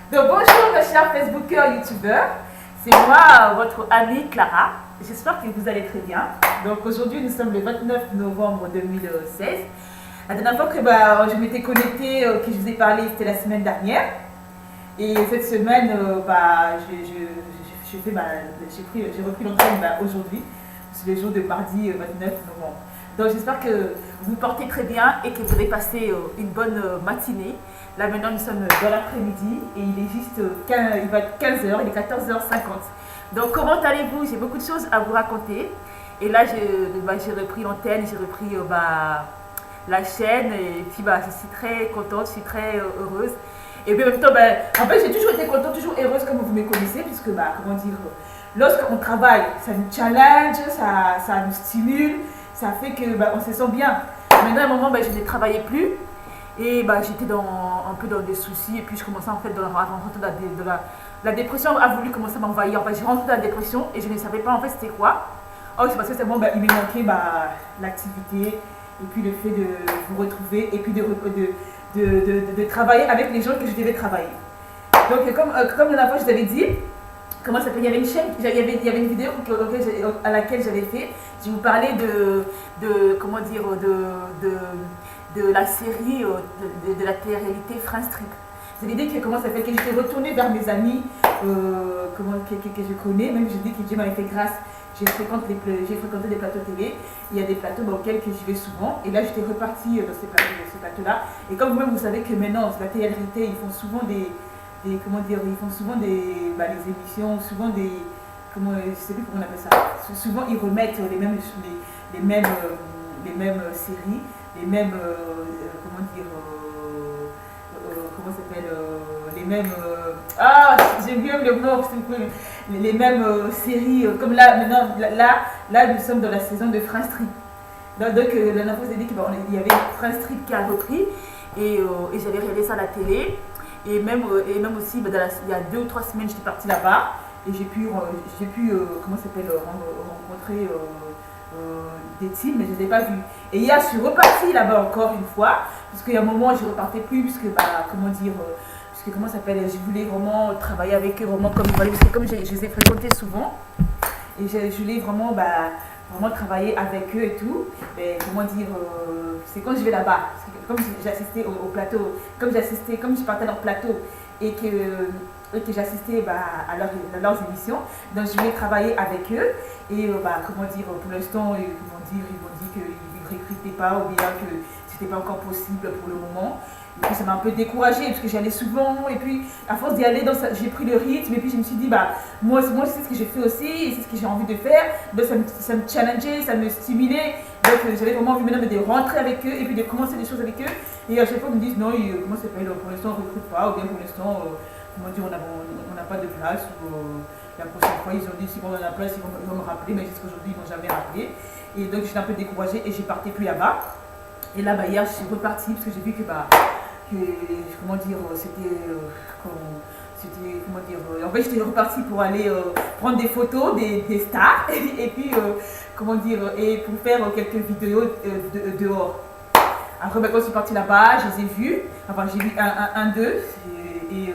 Donc bonjour mes chers Facebookers, YouTubeurs, c'est moi, votre amie Clara. J'espère que vous allez très bien. Donc aujourd'hui nous sommes le 29 novembre 2016. La dernière fois que je m'étais connectée, que je vous ai parlé, c'était la semaine dernière. Et cette semaine, j'ai repris l'antenne aujourd'hui, c'est le jour de mardi 29 novembre. Donc j'espère que vous portez très bien et que vous avez passé une bonne matinée. Là maintenant nous sommes dans l'après-midi et il est juste il va être 15h, il est 14h50. Donc comment allez-vous? J'ai beaucoup de choses à vous raconter. Et là j'ai repris l'antenne, j'ai repris la chaîne et puis je suis très contente, je suis très heureuse. Et puis en même temps, en fait j'ai toujours été contente, toujours heureuse comme vous me connaissez, puisque lorsqu'on travaille, ça nous challenge, ça nous stimule, ça fait que on se sent bien. Maintenant à un moment je ne travaillais plus et j'étais un peu dans des soucis et puis je commençais en fait dans la dépression a voulu commencer à m'envahir. J'ai rentré dans la dépression et je ne savais pas en fait c'était quoi. Oh c'est parce que c'est bon, il me manquait l'activité et puis le fait de vous retrouver et puis de travailler avec les gens que je devais travailler. Donc comme la dernière fois je vous avais dit, comment ça s'appelle, il y avait une chaîne, il y avait une vidéo à laquelle j'avais fait. Je vous parlais de la série de la télé-réalité France Trip. Vous avez dit que comment ça s'appelle, que j'étais retournée vers mes amis que je connais, même je dis que Dieu m'avait fait grâce. J'ai fréquenté des plateaux télé, il y a des plateaux dans lesquels j'y vais souvent, et là j'étais repartie dans ces plateaux-là. Et comme vous-même vous savez que maintenant, la télé-réalité, ils font souvent des émissions, souvent des, je sais plus comment on appelle ça, souvent ils remettent les mêmes séries, les mêmes, les mêmes, j'ai vu le mot, les mêmes séries, comme là, maintenant, là nous sommes dans la saison de France Trip. Donc la dernière fois, j'ai dit qu'il y avait France Trip qui a repris, et j'avais regardé ça à la télé. Et même aussi, il y a 2 ou 3 semaines, j'étais partie là-bas et j'ai pu rencontrer des teams, mais je ne les ai pas vus. Et hier, je suis repartie là-bas encore une fois, parce qu'il y a un moment, je ne repartais plus, puisque je voulais vraiment travailler avec eux, vraiment comme il fallait, parce que comme je les ai fréquentés souvent, et je voulais vraiment travailler avec eux et tout. Mais c'est quand je vais là-bas, comme j'assistais au plateau, comme je partais dans leur plateau et que j'assistais à leurs émissions, donc je voulais travailler avec eux. Et pour l'instant, ils m'ont dit qu'ils ne recrutaient pas ou bien que c'était pas encore possible pour le moment. Et puis ça m'a un peu découragée parce que j'allais souvent et puis à force d'y aller, j'ai pris le rythme et puis je me suis dit moi c'est ce que j'ai fait aussi et c'est ce que j'ai envie de faire. Donc ça me challengeait, ça me stimulait. Donc j'avais vraiment envie maintenant de rentrer avec eux et puis de commencer des choses avec eux. Et à chaque fois ils me disent non, pour l'instant on ne recrute pas ou bien pour l'instant on n'a pas de place. La prochaine fois ils ont dit si on a la place ils vont me rappeler, mais jusqu'à aujourd'hui ils ne m'ont jamais rappelé. Et donc j'étais un peu découragée et je partais plus là-bas. Et là hier je suis repartie parce que j'ai vu que en fait j'étais repartie pour aller prendre des photos des stars et puis et pour faire quelques vidéos dehors. Après quand je suis partie là-bas, je les ai vus, j'ai vu un d'eux et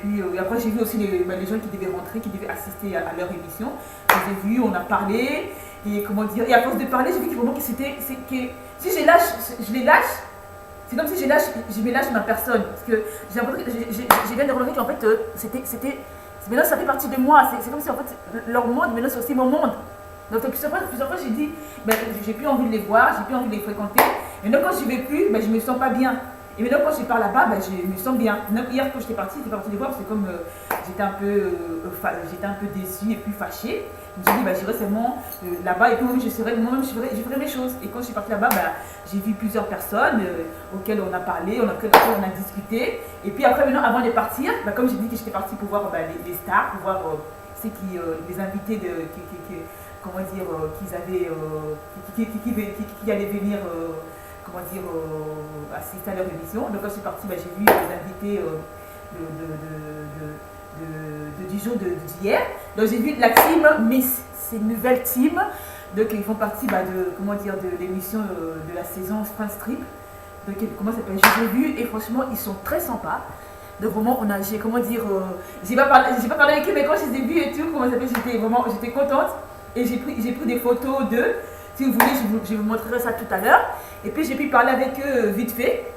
puis après j'ai vu aussi les gens qui devaient rentrer, qui devaient assister à leur émission. Je les ai vus, on a parlé et à force de parler j'ai vu que si je les lâche, c'est comme si je me lâche ma personne. Parce que j'ai bien de remarquer qu'en fait, maintenant ça fait partie de moi. C'est comme si en fait leur monde, maintenant c'est aussi mon monde. Donc plusieurs fois j'ai dit, j'ai plus envie de les voir, j'ai plus envie de les fréquenter. Et donc quand je ne vais plus, je me sens pas bien. Et maintenant quand je pars là-bas, je me sens bien. Donc, hier quand j'étais partie les voir parce que comme j'étais un peu déçue et puis fâchée. Je me suis dit, j'irai seulement là-bas et puis je ferai mes choses. Et quand je suis partie là-bas, j'ai vu plusieurs personnes auxquelles on a parlé, on a discuté. Et puis après, maintenant, avant de partir, comme j'ai dit que j'étais partie pour voir les stars, pour voir les invités qui allaient venir assister à leur émission. Donc quand je suis partie, j'ai vu les invités du jour d'hier. Donc j'ai vu la team Miss, c'est une nouvelle team. Donc ils font partie de l'émission de la saison France Trip. Donc comment ça s'appelle, je les ai vus et franchement ils sont très sympas. Donc vraiment, comment dire, j'ai pas parlé avec eux, mais quand je les ai vus et tout, comment ça s'appelle, j'étais contente. Et j'ai pris des photos d'eux. Si vous voulez, je vous montrerai ça tout à l'heure. Et puis j'ai pu parler avec eux vite fait.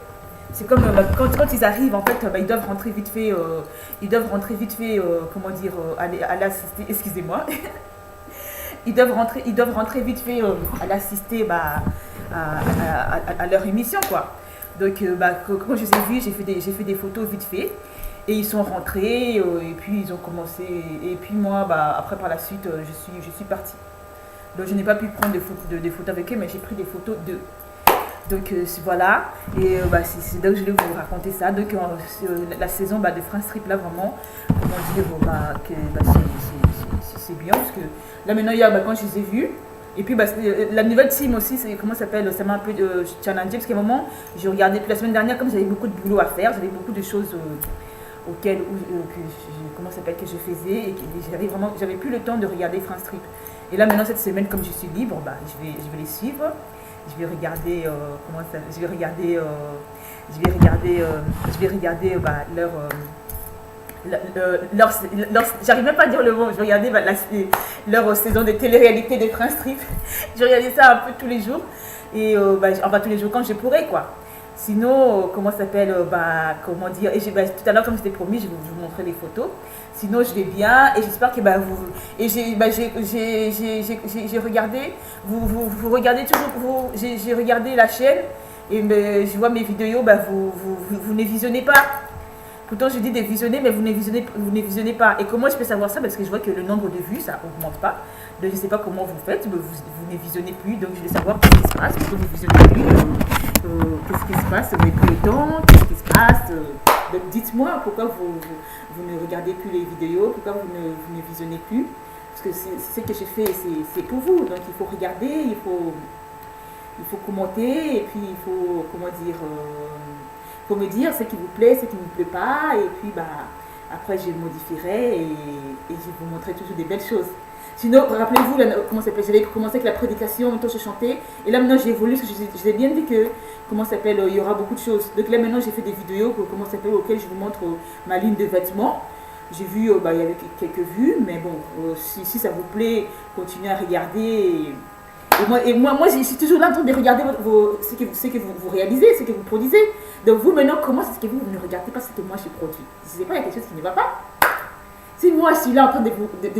C'est comme quand ils arrivent, en fait, ils doivent rentrer vite fait, comment dire, aller assister, excusez-moi. Ils doivent rentrer vite fait à l'assister à leur émission, quoi. Donc, quand je les ai vus, j'ai fait des photos vite fait. Et ils sont rentrés, et puis ils ont commencé. Et puis moi, après, par la suite, je suis partie. Donc, je n'ai pas pu prendre des photos avec eux, mais j'ai pris des photos d'eux. Donc, voilà. Et c'est donc je voulais vous raconter ça. Donc, la saison de France Trip, là, vraiment, comment dire, c'est bien. Parce que là, maintenant, quand je les ai vus, et puis la nouvelle team aussi, comment ça s'appelle, ça m'a un peu challengé. Parce qu'à un moment, j'ai regardé, puis la semaine dernière, comme j'avais beaucoup de boulot à faire, j'avais beaucoup de choses que je faisais, et que j'avais plus le temps de regarder France Trip. Et là, maintenant, cette semaine, comme je suis libre, je vais les suivre. Je vais regarder j'arrive même pas à dire le mot. Je regardais leur saison de télé-réalité de France Trip. Je regardais ça un peu tous les jours. Et enfin tous les jours quand je pourrais, quoi. Sinon, comment ça s'appelle, comment dire, et tout à l'heure, comme je t'ai promis, je vais vous montrer les photos. Sinon, je vais bien, et j'espère que j'ai regardé, vous regardez toujours, j'ai regardé la chaîne, et je vois mes vidéos, vous ne visionnez pas. Pourtant, je dis de visionner, mais vous ne visionnez pas. Et comment je peux savoir ça? Parce que je vois que le nombre de vues, ça n'augmente pas. Donc, je ne sais pas comment vous faites, mais vous ne visionnez plus. Donc, je veux savoir qu'est-ce qui se passe, pourquoi vous ne visionnez plus. Qu'est-ce qui se passe? Vous n'avez plus le temps? Qu'est-ce qui se passe? Donc, dites-moi pourquoi vous ne regardez plus les vidéos, pourquoi vous ne visionnez plus. Parce que ce que je fais, c'est pour vous. Donc, il faut regarder, il faut commenter, et puis il faut, comment dire... faut me dire ce qui vous plaît, ce qui ne me plaît pas, et puis après je modifierai et je vous montrerai toujours des belles choses. Sinon, rappelez-vous, comment ça s'appelle, j'avais commencé avec la prédication, maintenant je chantais, et là maintenant j'ai évolué, parce que je vous ai bien dit que, comment ça s'appelle, il y aura beaucoup de choses. Donc là maintenant j'ai fait des vidéos, comment ça s'appelle, auxquelles je vous montre ma ligne de vêtements. J'ai vu, il y avait quelques vues, mais bon, si ça vous plaît, continuez à regarder. Et moi, je suis toujours là en train de regarder ce que vous réalisez, ce que vous produisez. Donc vous, maintenant, comment est-ce que vous ne regardez pas ce que moi je produis? Je ne sais pas, il y a quelque chose qui ne va pas. Si moi, je suis là en train de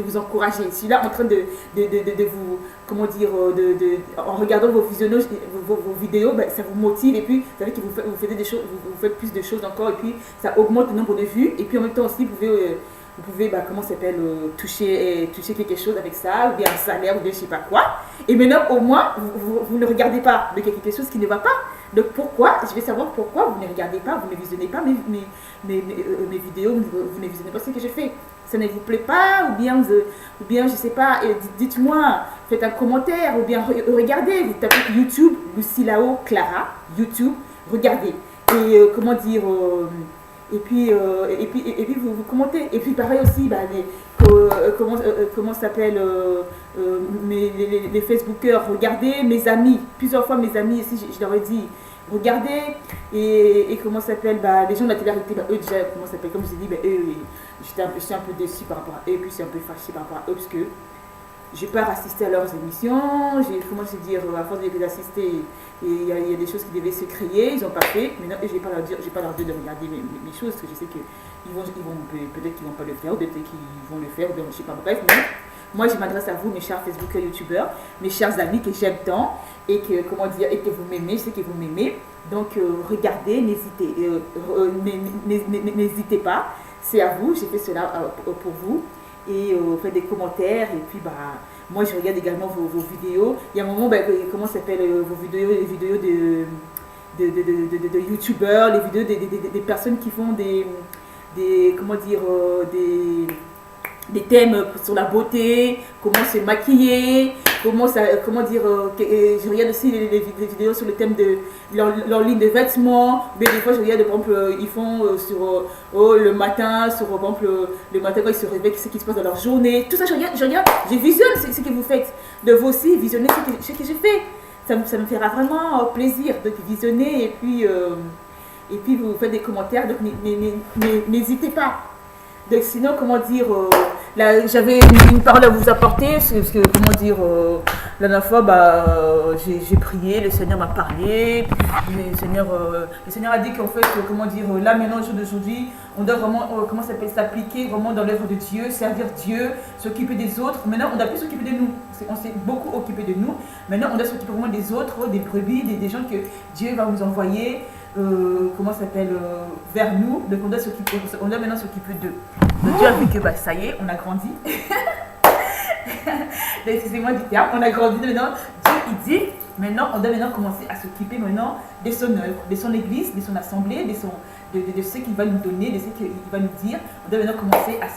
vous encourager, je suis là en train de vous, comment dire, en regardant vos vidéos, ça vous motive, et puis vous savez que vous faites des choses, vous faites plus de choses encore, et puis ça augmente le nombre de vues, et puis en même temps aussi, vous pouvez comment ça s'appelle, toucher quelque chose avec ça, ou bien un salaire, ou bien je ne sais pas quoi. Et maintenant, au moins, vous ne regardez pas de quelque chose qui ne va pas. Donc pourquoi? Je vais savoir pourquoi vous ne regardez pas, vous ne visionnez pas mes vidéos, vous ne visionnez pas ce que je fais. Ça ne vous plaît pas, ou bien je ne sais pas, dites-moi, faites un commentaire, ou bien regardez, vous tapez YouTube, Lucilao Clara, YouTube, regardez. Et comment dire... et puis vous commentez. Et puis pareil aussi, comment s'appelle les Facebookers, regardez, mes amis, plusieurs fois mes amis ici, je leur ai dit, regardez, et comment s'appelle, les gens de la télé-réalité, eux déjà, comment s'appelle, comme je vous ai dit, eux, j'étais un peu déçue par rapport à eux, et puis c'est un peu fâchée par rapport à eux, parce que je n'ai pas assisté à leurs émissions, comment je veux dire, à force de les assister, il y a des choses qui devaient se créer, ils n'ont pas fait. Maintenant, je ne vais pas leur dire de regarder mes choses, parce que je sais qu'ils peut-être qu'ils ne vont pas le faire, ou peut-être qu'ils vont le faire, ou bien je ne sais pas, bref. Mais moi, je m'adresse à vous, mes chers Facebookers, YouTubeurs, mes chers amis que j'aime tant, et que, comment dire, et que vous m'aimez, je sais que vous m'aimez. Donc, regardez, n'hésitez pas, c'est à vous, j'ai fait cela pour vous. Et faites des commentaires, et puis moi je regarde également vos vidéos. Il y a un moment, comment ça s'appelle, vos vidéos, les vidéos de youtubeurs, les vidéos des personnes qui font comment dire, des thèmes sur la beauté, comment se maquiller, comment dire, je regarde aussi les vidéos sur le thème de leur ligne de vêtements, mais des fois je regarde, par exemple, ils font sur le matin, sur par exemple, le matin quand ils se réveillent, ce qui se passe dans leur journée, tout ça je regarde, je visionne ce que vous faites, de vous aussi visionner ce que je fais, ça me fera vraiment plaisir de visionner, et puis et puis vous faites des commentaires, donc n'hésitez pas. Donc sinon, comment dire, là, j'avais une parole à vous apporter, parce que comment dire, la dernière fois, j'ai prié, le Seigneur m'a parlé, le Seigneur a dit qu'en fait, comment dire, là maintenant, au jour d'aujourd'hui, on doit vraiment, comment ça s'appelle, s'appliquer vraiment dans l'œuvre de Dieu, servir Dieu, s'occuper des autres. Maintenant, on doit plus s'occuper de nous, on s'est beaucoup occupé de nous, maintenant on doit s'occuper vraiment des autres, des brebis, des gens que Dieu va nous envoyer. Comment ça s'appelle, vers nous, donc on doit maintenant s'occuper d'eux. Donc Dieu a vu que ça y est, on a grandi. Excusez-moi du terme, on a grandi maintenant. Dieu il dit, maintenant on doit maintenant commencer à s'occuper maintenant de son œuvre, de son église, de son assemblée, de ce qu'il va nous donner, de ce qu'il va nous dire. On doit maintenant commencer à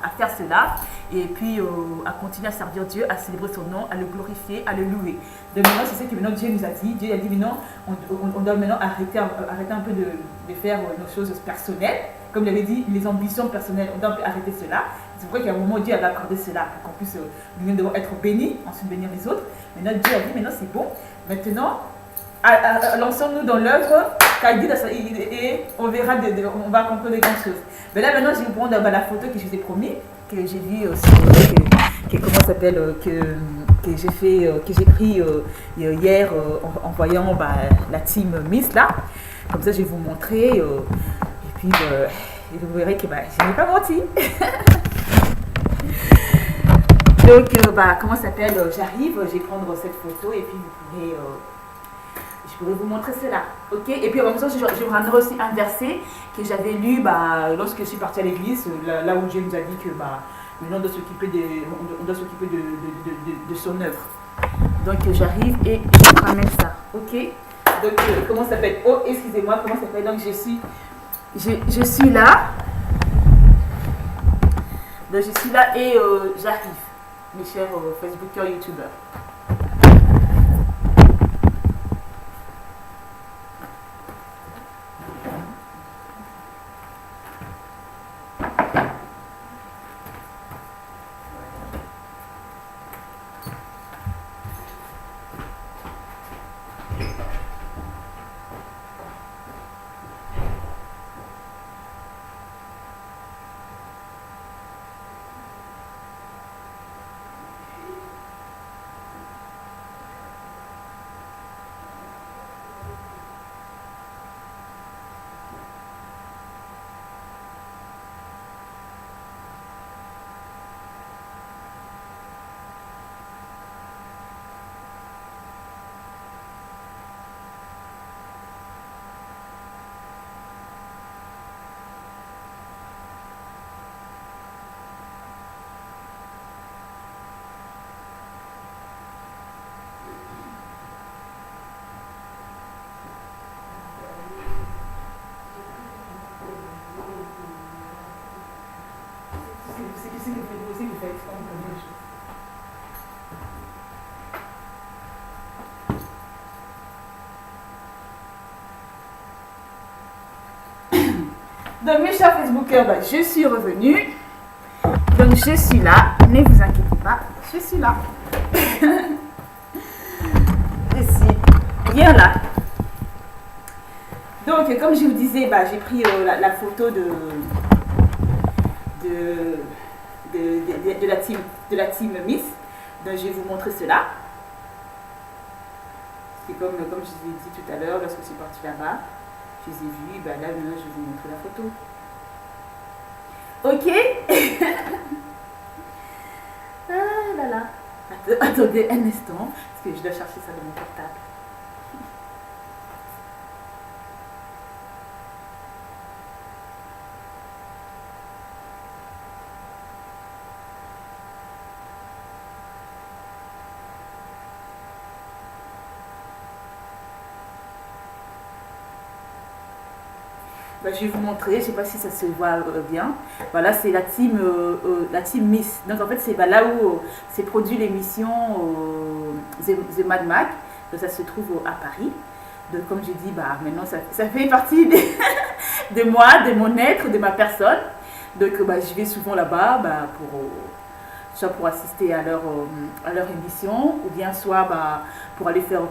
faire cela et puis à continuer à servir Dieu, à célébrer son nom, à le glorifier, à le louer. Donc maintenant c'est ce que maintenant Dieu nous a dit. Dieu a dit maintenant on doit maintenant arrêter un peu de faire nos choses personnelles. Comme il avait dit, les ambitions personnelles, on doit arrêter cela. C'est vrai qu'à un moment, Dieu avait accordé cela pour qu'on puisse nous devons être bénis, ensuite bénir les autres. Maintenant, Dieu a dit, maintenant c'est bon. Maintenant, lançons-nous dans l'œuvre, car il dit, et on verra, on va accomplir de grandes choses. Mais là, maintenant, je vais vous prendre la photo que je vous ai promis, que j'ai vue comment s'appelle, que j'ai pris hier en voyant la team Miss là. Comme ça, je vais vous montrer. Et puis, vous verrez que je n'ai pas menti. Donc, comment ça s'appelle, j'arrive, je vais prendre cette photo et puis je pourrais vous montrer cela. Ok. Et puis, en même temps, je vous rendrai aussi un verset que j'avais lu lorsque je suis partie à l'église, là où Dieu nous a dit que maintenant on doit s'occuper de son œuvre. Donc, j'arrive et je vous ramène ça. Ok. Donc, comment ça s'appelle? Oh, excusez-moi, comment ça s'appelle? Donc, je suis là. Donc, je suis là et j'arrive, mes chers Facebookers, YouTubers. Donc mes chers Facebookers, je suis revenue. Donc je suis là. Ne vous inquiétez pas, je suis là. Je suis bien là. Donc comme je vous disais, j'ai pris la photo de la team Miss. Donc je vais vous montrer cela. C'est comme je vous ai dit tout à l'heure, lorsque je suis partie là-bas. Je les ai vus, là maintenant je vais vous montrer la photo. Ok. Ah là là. Attendez un instant, parce que je dois chercher ça dans mon portable. Je vais vous montrer, je ne sais pas si ça se voit bien. Voilà, c'est la team Miss. Donc en fait, c'est là où s'est produit l'émission The Mad Mag. Donc ça se trouve à Paris. Donc comme je dis, maintenant ça fait partie de moi, de mon être, de ma personne. Donc je vais souvent là-bas soit pour assister à leur émission, ou bien soit pour aller faire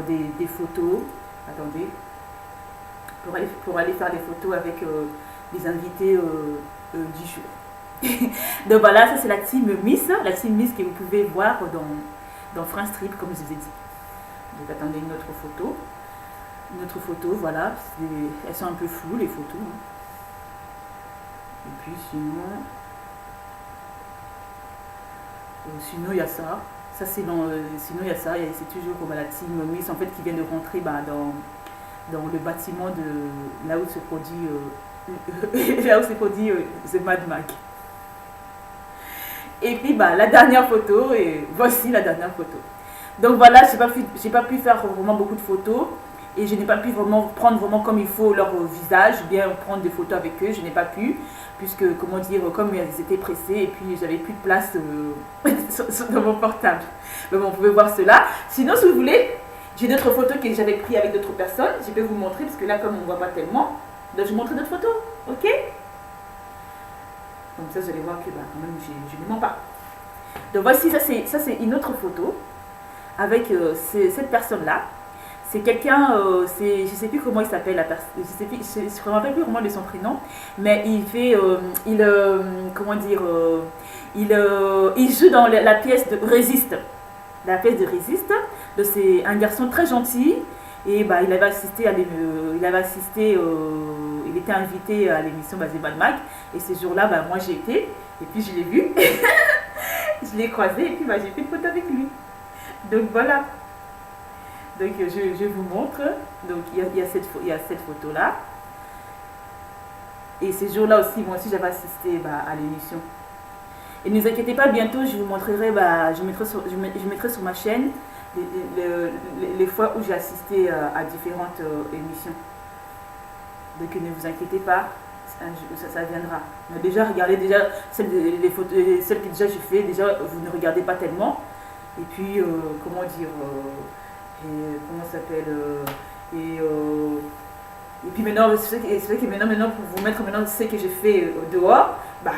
des photos. Attendez. pour aller faire des photos avec les invités du jour. Donc voilà, ça c'est la team Miss que vous pouvez voir dans France Trip, comme je vous ai dit. Donc attendez une autre photo. Une autre photo, voilà. Elles sont un peu floues, les photos. Hein. Et puis sinon il y a ça. Ça c'est sinon il y a ça. C'est toujours comme la team Miss en fait qui vient de rentrer dans le bâtiment de là où se produit The Mad Mag. Et puis la dernière photo, et voici la dernière photo. Donc voilà, j'ai pas pu faire vraiment beaucoup de photos et je n'ai pas pu vraiment prendre vraiment comme il faut leur visage, bien prendre des photos avec eux, je n'ai pas pu, puisque comment dire, comme ils étaient pressés et puis j'avais plus de place dans mon portable. Mais bon, vous pouvez voir cela. Sinon, si vous voulez, j'ai d'autres photos que j'avais prises avec d'autres personnes, je peux vous montrer, parce que là, comme on ne voit pas tellement, donc je vais vous montrer d'autres photos, ok? Comme ça, vous allez voir que quand même, je ne mens pas. Donc voici, ça c'est une autre photo avec cette personne-là. C'est quelqu'un, je ne sais plus comment il s'appelle, la personne, je ne me rappelle plus vraiment de son prénom, mais il fait, comment dire, il joue dans la pièce de Résiste. La pièce de Résiste. Donc c'est un garçon très gentil. Et il avait assisté il était invité à l'émission The Mad Mag. Et ce jour-là, moi j'ai été, et puis je l'ai vu, je l'ai croisé, et puis j'ai fait une photo avec lui. Donc voilà. Donc je vous montre. Donc il y a cette photo-là. Et ce jour-là aussi, moi aussi j'avais assisté à l'émission. Et ne vous inquiétez pas, bientôt je vous montrerai, je mettrai sur ma chaîne les fois où j'ai assisté à différentes émissions. Donc ne vous inquiétez pas, ça viendra. Mais déjà, regardez celles que déjà j'ai fait, déjà vous ne regardez pas tellement. Et puis, comment dire, comment ça s'appelle, et puis maintenant, c'est vrai que maintenant pour vous mettre maintenant ce que j'ai fait dehors, je vais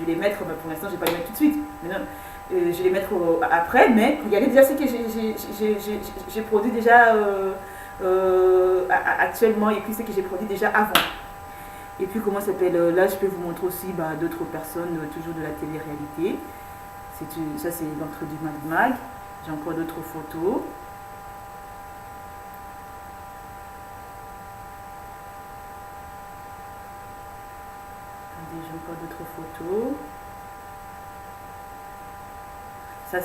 les mettre, mais pour l'instant je ne vais pas les mettre tout de suite. Maintenant, je vais les mettre après, mais regardez déjà ce que j'ai produit déjà actuellement et puis ce que j'ai produit déjà avant. Et puis comment ça s'appelle, là je peux vous montrer aussi d'autres personnes, toujours de la télé-réalité. Ça c'est l'entrée du Mad Mag. J'ai encore d'autres photos. J'ai encore d'autres photos. Ça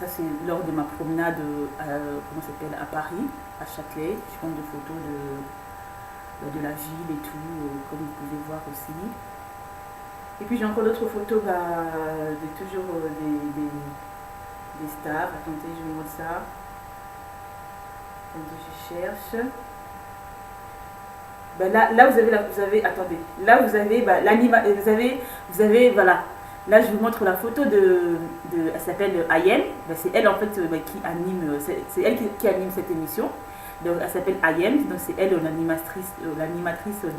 c'est lors de ma promenade comment s'appelle, à Paris, à Châtelet. Je prends des photos de la ville et tout, comme vous pouvez voir aussi. Et puis j'ai encore d'autres photos toujours des stars. Attendez, je vous montre ça. Attendez, je cherche. Là attendez, là vous avez vous avez voilà. Là je vous montre la photo elle s'appelle Ayem. C'est elle en fait qui anime, c'est elle qui anime cette émission. Donc elle s'appelle Ayem, donc c'est elle l'animatrice de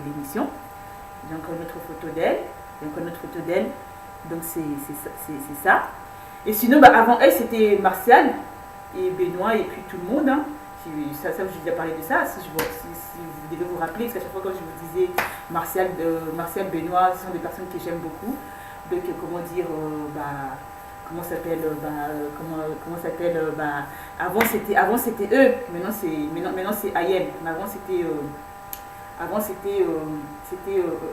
l'émission. J'ai encore une autre photo d'elle. Donc c'est ça. Et sinon avant elle c'était Martial et Benoît et puis tout le monde. Hein. Ça je vous ai déjà parlé de ça, si vous devez vous rappeler, parce qu'à chaque fois quand je vous disais Martial, Benoît, ce sont des personnes que j'aime beaucoup. Donc comment dire, comment s'appelle, avant c'était eux, maintenant c'est Ayem, mais avant c'était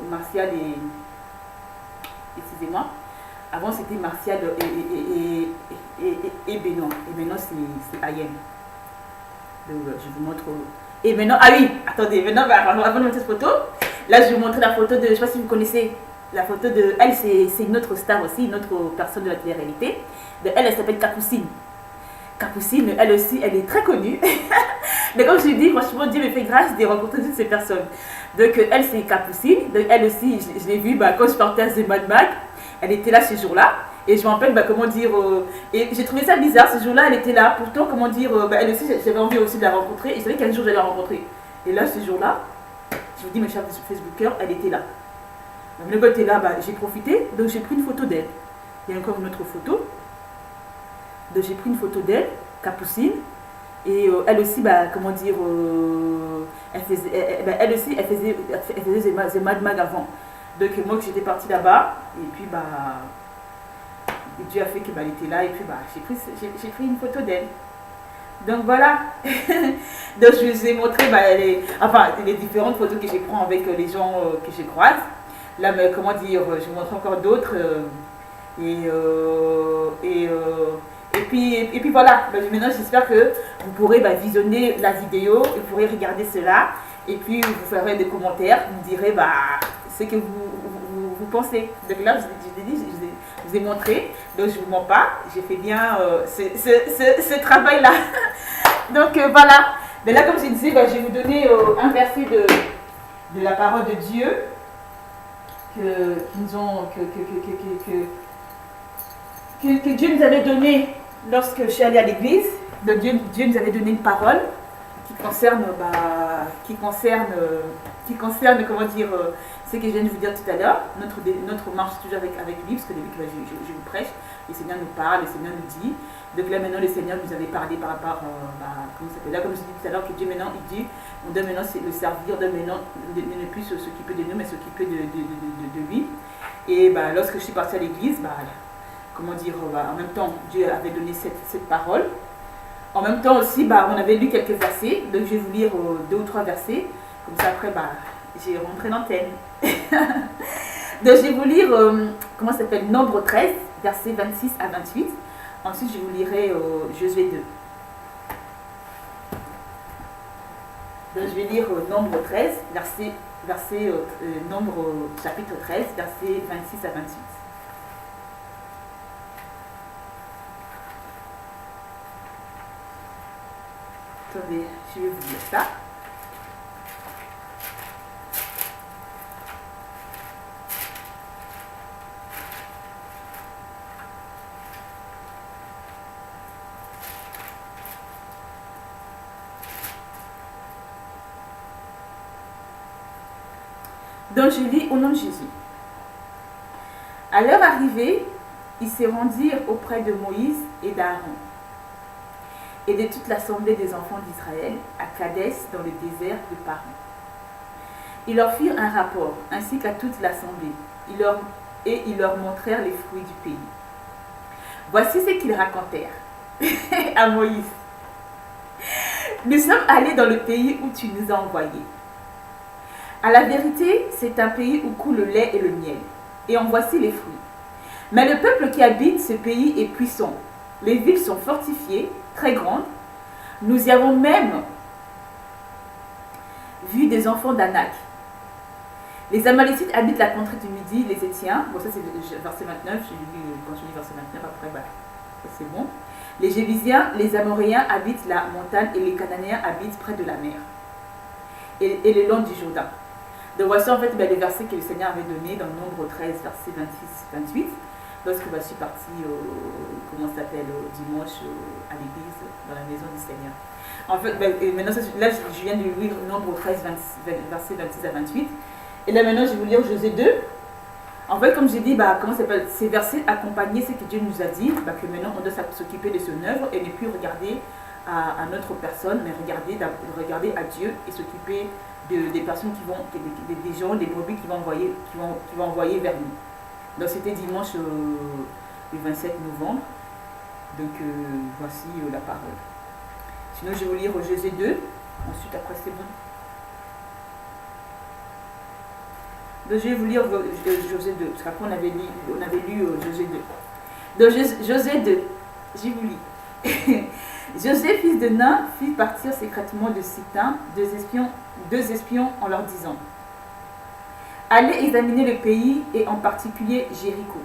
Martial excusez-moi, avant c'était Martial et Benoît, et maintenant c'est Ayem. Donc, je vous montre. Et maintenant, ah oui, attendez, maintenant, avant de montrer cette photo, là, je vais vous montrer la photo de, je ne sais pas si vous connaissez, la photo de, elle, c'est une autre star aussi, une autre personne de la télé-réalité. Elle s'appelle Capucine. Capucine, elle aussi, elle est très connue. Mais comme je dis, franchement, Dieu me fait grâce de rencontrer toutes ces personnes. Donc, elle, c'est Capucine. Donc, elle aussi, je l'ai vue quand je partais à The Mad Mag. Elle était là ce jour-là. Et je me rappelle, comment dire, et j'ai trouvé ça bizarre, ce jour-là, elle était là. Pourtant, comment dire, elle aussi, j'avais envie aussi de la rencontrer. Et je savais qu'un jour, j'allais la rencontrer. Et là, ce jour-là, je vous dis, mes chers Facebookers, elle était là. Donc, le gars était là, j'ai profité. Donc, j'ai pris une photo d'elle. Il y a encore une autre photo. Donc, j'ai pris une photo d'elle, Capucine. Et elle aussi, bah, comment dire, elle aussi, elle faisait The Mad Mag avant. Donc moi, que j'étais partie là-bas, et puis, bah, Dieu a fait que, bah, elle était là, et puis, bah, j'ai pris une photo d'elle. Donc voilà. Donc je vous ai montré bah, les différentes photos que je prends avec les gens que je croise. Là, mais, comment dire, je vous montre encore d'autres. Et puis voilà. Bah, maintenant, j'espère que vous pourrez bah, visionner la vidéo, vous pourrez regarder cela. Et puis vous ferez des commentaires, vous me direz bah, ce que vous pensez. Donc là, je vous ai montré, donc je ne vous mens pas, j'ai fait bien ce travail-là. Donc voilà. Mais là, comme je disais, bah, je vais vous donner un verset de la parole de Dieu que Dieu nous avait donné lorsque je suis allée à l'église. Donc Dieu nous avait donné une parole qui concerne comment dire, ce que je viens de vous dire tout à l'heure, notre marche toujours avec lui, parce que depuis que je vous prêche, le Seigneur nous parle, le Seigneur nous dit. Donc là maintenant le Seigneur nous avait parlé par rapport, comment ça s'appelle, là comme je dis tout à l'heure, que Dieu maintenant il dit, on doit maintenant le servir, on doit maintenant ne plus s'occuper de nous, mais s'occuper de lui. Et bah, lorsque je suis partie à l'église, bah, comment dire, en même temps Dieu avait donné cette parole. En même temps aussi, bah, on avait lu quelques versets, donc je vais vous lire 2 ou 3 versets, comme ça après, bah, j'ai rentré l'antenne. Donc je vais vous lire, comment ça s'appelle, Nombre 13, versets 26 à 28. Ensuite, je vous lirai Josué 2. Donc je vais lire Nombre 13, Nombre chapitre 13, versets 26 à 28. Attendez, je vais vous dire ça. Donc je lis au nom de Jésus. À leur arrivée, ils se rendirent auprès de Moïse et d'Aaron et de toute l'assemblée des enfants d'Israël à Kadès dans le désert de Paran. Ils leur firent un rapport, ainsi qu'à toute l'assemblée, et ils leur montrèrent les fruits du pays. Voici ce qu'ils racontèrent à Moïse. Nous sommes allés dans le pays où tu nous as envoyés. À la vérité, c'est un pays où coule le lait et le miel, et en voici les fruits. Mais le peuple qui habite ce pays est puissant. Les villes sont fortifiées, très grandes. Nous y avons même vu des enfants d'Anak. Les Amalécites habitent la contrée du Midi, les Étiens. Bon, ça c'est verset 29, quand je lis verset 29, après, bah, ça c'est bon. Les Jébusiens, les Amoréens habitent la montagne et les Cananéens habitent près de la mer et le long du Jourdain. Donc voici en fait les versets que le Seigneur avait donnés dans Nombre 13, verset 26-28. Lorsque je suis partie, dimanche à l'église, dans la maison du Seigneur. En fait, maintenant, là, je viens de lire Nombre 13, versets 26 à 28. Et là, maintenant, je vais vous lire Josué 2. En fait, comme j'ai dit, ces versets accompagnaient ce que Dieu nous a dit, que maintenant, on doit s'occuper de son œuvre et ne plus regarder à notre personne, mais regarder à Dieu et s'occuper des personnes qui vont, des gens, des brebis qui vont envoyer vers nous. Donc c'était dimanche le 27 novembre. Donc voici la parole. Sinon je vais vous lire Josué 2. Ensuite après c'est bon. Donc je vais vous lire Josué 2. Parce qu'après on avait lu Josué 2. Donc Josué 2. Je vous lis. Josué, fils de Nun, fit partir secrètement de Sittim deux espions en leur disant: allez examiner le pays et en particulier Jéricho.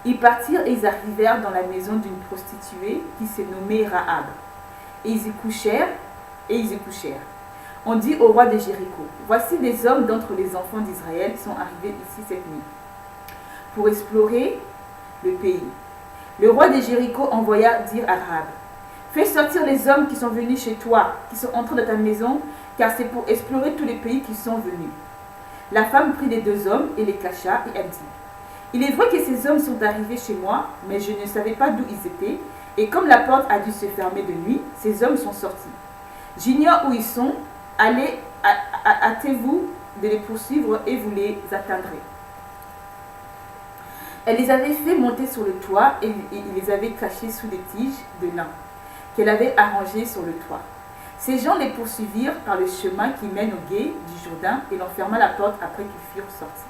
Ils partirent et ils arrivèrent dans la maison d'une prostituée qui se nommait Rahab. Et ils y couchèrent. On dit au roi de Jéricho: voici des hommes d'entre les enfants d'Israël sont arrivés ici cette nuit pour explorer le pays. Le roi de Jéricho envoya dire à Rahab: fais sortir les hommes qui sont venus chez toi, qui sont entrés dans ta maison, car c'est pour explorer tous les pays qui sont venus. La femme prit les 2 hommes et les cacha, et elle dit: il est vrai que ces hommes sont arrivés chez moi, mais je ne savais pas d'où ils étaient, Et comme la porte a dû se fermer de nuit, ces hommes sont sortis. J'ignore où ils sont. Allez, hâtez-vous de les poursuivre et vous les atteindrez. Elle les avait fait monter sur le toit et les avait cachés sous des tiges de lin qu'elle avait arrangées sur le toit. Ces gens les poursuivirent par le chemin qui mène au gué du Jourdain et l'on ferma la porte après qu'ils furent sortis.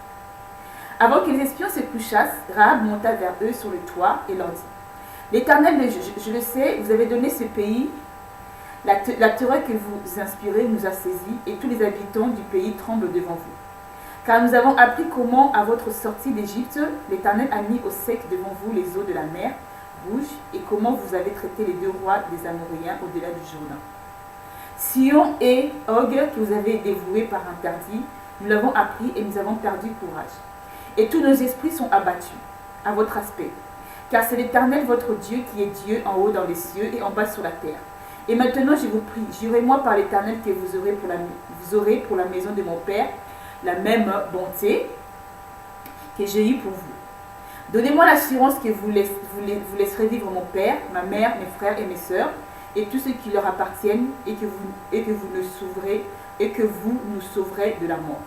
Avant que les espions se couchassent, Rahab monta vers eux sur le toit et leur dit: L'Éternel, je le sais, vous avez donné ce pays. La terreur que vous inspirez nous a saisis et tous les habitants du pays tremblent devant vous. Car nous avons appris comment, à votre sortie d'Égypte, l'Éternel a mis au sec devant vous les eaux de la mer Rouge et comment vous avez traité les deux rois des Amoréens au-delà du Jourdain. Sion et Og, que vous avez dévoués par interdit, nous l'avons appris et nous avons perdu courage. Et tous nos esprits sont abattus à votre aspect. Car c'est l'Éternel votre Dieu qui est Dieu en haut dans les cieux et en bas sur la terre. Et maintenant je vous prie, jurez-moi par l'Éternel que vous aurez pour la maison de mon Père la même bonté que j'ai eue pour vous. Donnez-moi l'assurance que vous laisserez vivre mon père, ma mère, mes frères et mes sœurs, et tous ceux qui leur appartiennent, et que vous nous sauverez de la mort.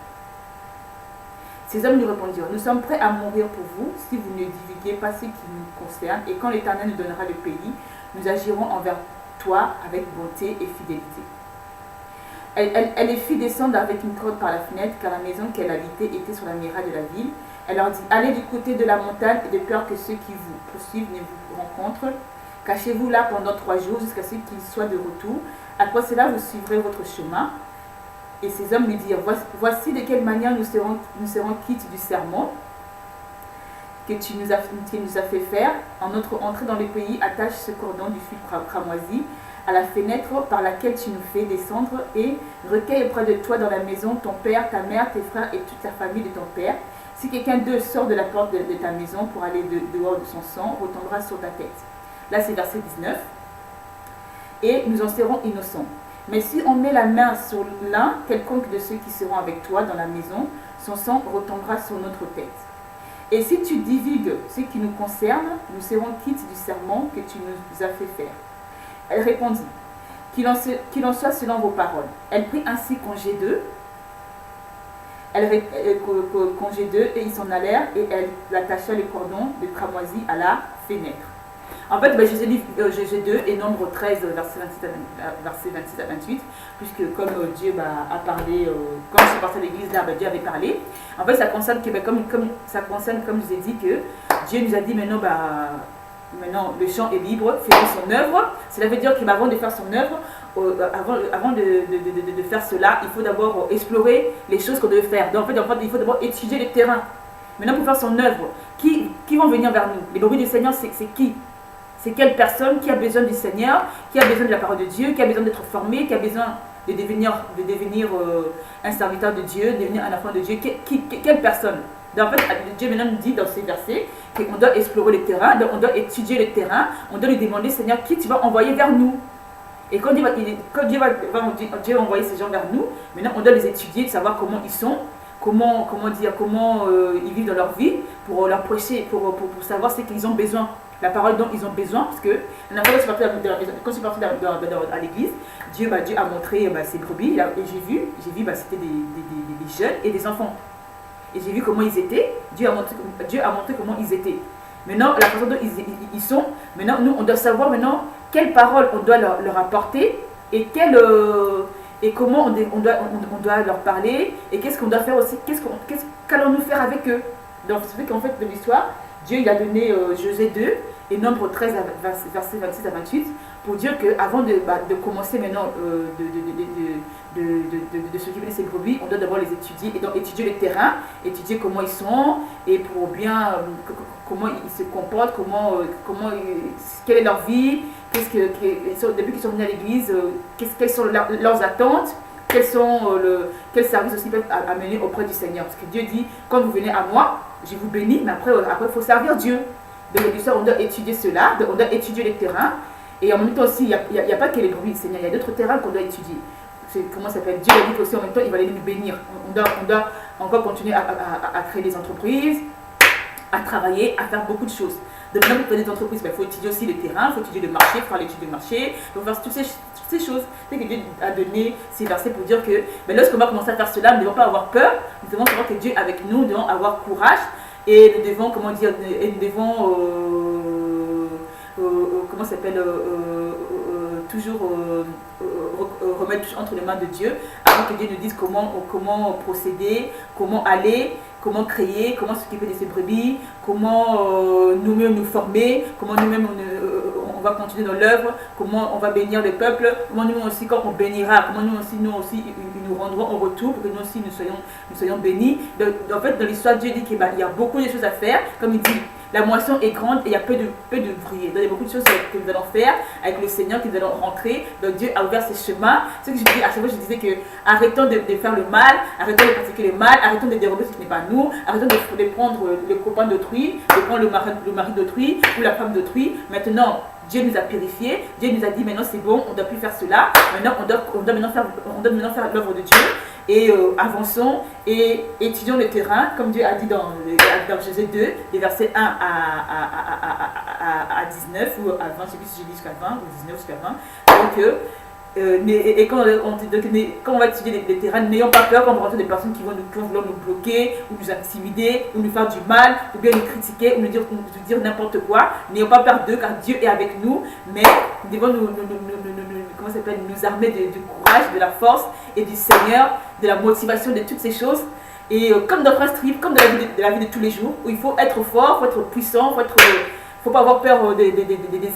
Ces hommes lui répondirent: Nous sommes prêts à mourir pour vous, si vous ne divulguez pas ce qui nous concerne, et quand l'Éternel nous donnera le pays, nous agirons envers toi avec bonté et fidélité. Elle les fit descendre avec une corde par la fenêtre, car la maison qu'elle habitait était sur la muraille de la ville. Elle leur dit: Allez du côté de la montagne, et de peur que ceux qui vous poursuivent ne vous rencontrent. Cachez-vous là pendant 3 jours, jusqu'à ce qu'ils soient de retour. Après cela, vous suivrez votre chemin. Et ces hommes lui dirent: Voici de quelle manière nous serons quittes du serment que tu nous as fait faire. En notre entrée dans le pays, attache ce cordon du fil cramoisi à la fenêtre par laquelle tu nous fais descendre, et recueille auprès de toi dans la maison ton père, ta mère, tes frères et toute la famille de ton père. Si quelqu'un d'eux sort de la porte de ta maison pour aller dehors de son sang, retombera sur ta tête. Là, c'est verset 19. Et nous en serons innocents. Mais si on met la main sur l'un, quelconque de ceux qui seront avec toi dans la maison, son sang retombera sur notre tête. Et si tu divulgues ce qui nous concerne, nous serons quittes du serment que tu nous as fait faire. Elle répondit: Qu'il en soit selon vos paroles. Elle prit ainsi congé d'eux. Congé d'eux, et ils s'en allèrent, et elle attacha le cordon de cramoisi à la fenêtre. En fait, Jésus dit Jésus 2 et Nombre 13, verset 26 à 28, puisque comme Dieu a parlé, quand je suis partie à l'église, là, Dieu avait parlé. En fait, ça concerne, comme je vous ai dit, que Dieu nous a dit maintenant le champ est libre, faisons son œuvre. Cela veut dire qu'avant de faire son œuvre, avant de faire cela, il faut d'abord explorer les choses qu'on devait faire. Donc, en fait, il faut d'abord étudier le terrain. Maintenant, pour faire son œuvre, qui vont venir vers nous? Les brebis du Seigneur, c'est qui? C'est quelle personne qui a besoin du Seigneur, qui a besoin de la parole de Dieu, qui a besoin d'être formé, qui a besoin de devenir un serviteur de Dieu, de devenir un enfant de Dieu? Quelle personne? Donc, en fait, Dieu maintenant nous dit dans ces versets qu'on doit explorer le terrain, on doit étudier le terrain, on doit lui demander: Seigneur, qui tu vas envoyer vers nous? Et quand Dieu va envoyer ces gens vers nous, maintenant on doit les étudier, savoir comment ils sont, comment ils vivent dans leur vie, pour leur prêcher, pour savoir ce qu'ils ont besoin, la parole dont ils ont besoin. Parce que quand je suis partie à l'église, Dieu a montré ses brebis, et j'ai vu c'était des jeunes et des enfants. Et j'ai vu comment ils étaient. Dieu a montré comment ils étaient. Maintenant, la façon dont ils sont, maintenant, nous, on doit savoir maintenant quelles paroles on doit leur apporter et comment on doit leur parler, et qu'est-ce qu'on doit faire aussi, qu'allons-nous faire avec eux. Donc, c'est vrai qu'en fait, de l'histoire, Dieu il a donné Josué 2 et Nombre 13, versets 26 à 28, pour dire qu'avant de commencer maintenant de s'occuper de ces brebis, on doit d'abord les étudier, et donc étudier le terrain, étudier comment ils sont, et pour bien comment ils se comportent, quelle est leur vie, depuis qu'ils sont venus à l'église, quelles sont leurs attentes, quel service aussi ils peuvent amener auprès du Seigneur. Parce que Dieu dit: quand vous venez à moi, je vous bénis, mais après il faut servir Dieu. Donc l'histoire, on doit étudier cela, on doit étudier les terrains, et en même temps aussi, il n'y a pas que les brebis du Seigneur, il y a d'autres terrains qu'on doit étudier. Comment ça s'appelle? Dieu a dit qu'aussi en même temps, il va les bénir. On doit encore continuer à créer des entreprises, à travailler, à faire beaucoup de choses. Donc maintenant, pour faire des entreprises, il faut étudier aussi le terrain, il faut étudier le marché, faire l'étude de marché, il faut faire toutes ces choses. C'est que Dieu a donné ces versets pour dire que lorsqu'on va commencer à faire cela, nous ne devons pas avoir peur, nous devons savoir que Dieu est avec nous, nous devons avoir courage et nous devons, comment dire, et nous devons, comment ça s'appelle, toujours remettre entre les mains de Dieu avant que Dieu nous dise comment procéder, comment aller, comment créer, comment s'occuper de ses brebis, comment nous-mêmes nous former, comment nous-mêmes on va continuer dans l'œuvre, comment on va bénir le peuple, comment nous aussi quand on bénira, comment nous aussi ils nous rendront en retour pour que nous aussi nous soyons bénis. Donc, en fait, dans l'histoire, Dieu dit qu'il y a beaucoup de choses à faire, comme il dit. La moisson est grande et il y a peu d'ouvriers. Donc il y a beaucoup de choses que nous allons faire avec le Seigneur, que nous allons rentrer. Donc Dieu a ouvert ses chemins. Ce que je dis, à chaque fois je disais que arrêtons de faire le mal, arrêtons de pratiquer le mal, arrêtons de dérober ce qui n'est pas nous, arrêtons de prendre le copain d'autrui, de prendre le mari d'autrui ou la femme d'autrui. Maintenant, Dieu nous a purifiés, Dieu nous a dit maintenant c'est bon, on ne doit plus faire cela. Maintenant on doit maintenant faire l'œuvre de Dieu. Et avançons et étudions le terrain, comme Dieu a dit dans Josué 2, les versets 1 à 19 ou à 20, je ne sais plus si j'ai dit jusqu'à 20 ou 19 jusqu'à 20. Donc, quand on va étudier les terrains, n'ayons pas peur quand on rencontre des personnes qui vont vouloir nous bloquer, ou nous intimider, ou nous faire du mal, ou bien nous critiquer, ou nous dire n'importe quoi. N'ayons pas peur d'eux car Dieu est avec nous, mais nous devons nous armer du courage, de la force et du Seigneur, de la motivation de toutes ces choses. Et comme dans Prince Trip, comme dans la vie de tous les jours, où il faut être fort, il faut être puissant, il ne faut pas avoir peur des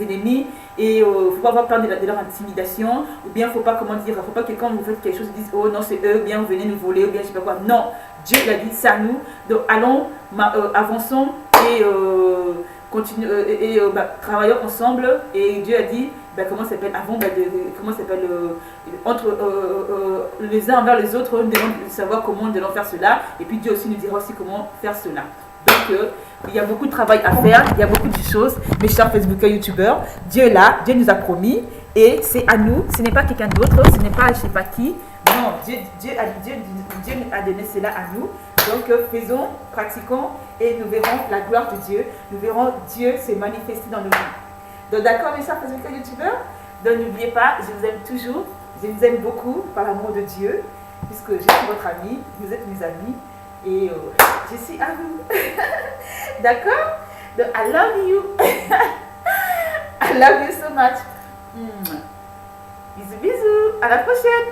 ennemis et il ne faut pas avoir peur de leur intimidation, ou bien il ne faut pas, faut pas que quand vous faites quelque chose, vous dites oh non c'est eux, bien vous venez nous voler, ou bien je ne sais pas quoi. Non, Dieu l'a dit, c'est à nous. Donc allons, avançons et travaillons ensemble. Et Dieu a dit, entre les uns envers les autres, nous devons savoir comment nous devons faire cela. Et puis Dieu aussi nous dira aussi comment faire cela. Donc, il y a beaucoup de travail à faire, il y a beaucoup de choses. Mes chers Facebookers, YouTubeurs, Dieu est là, Dieu nous a promis. Et c'est à nous, ce n'est pas quelqu'un d'autre, ce n'est pas je ne sais pas qui. Non, Dieu a donné cela à nous. Donc, faisons, pratiquons et nous verrons la gloire de Dieu. Nous verrons Dieu se manifester dans nos vies. Donc, d'accord, mes chers Facebookers, YouTubeurs? Donc, n'oubliez pas, je vous aime toujours. Je vous aime beaucoup par l'amour de Dieu, puisque je suis votre ami, vous êtes mes amis. Et je suis à vous. D'accord? Donc, I love you. I love you so much. Bisous, bisous. À la prochaine.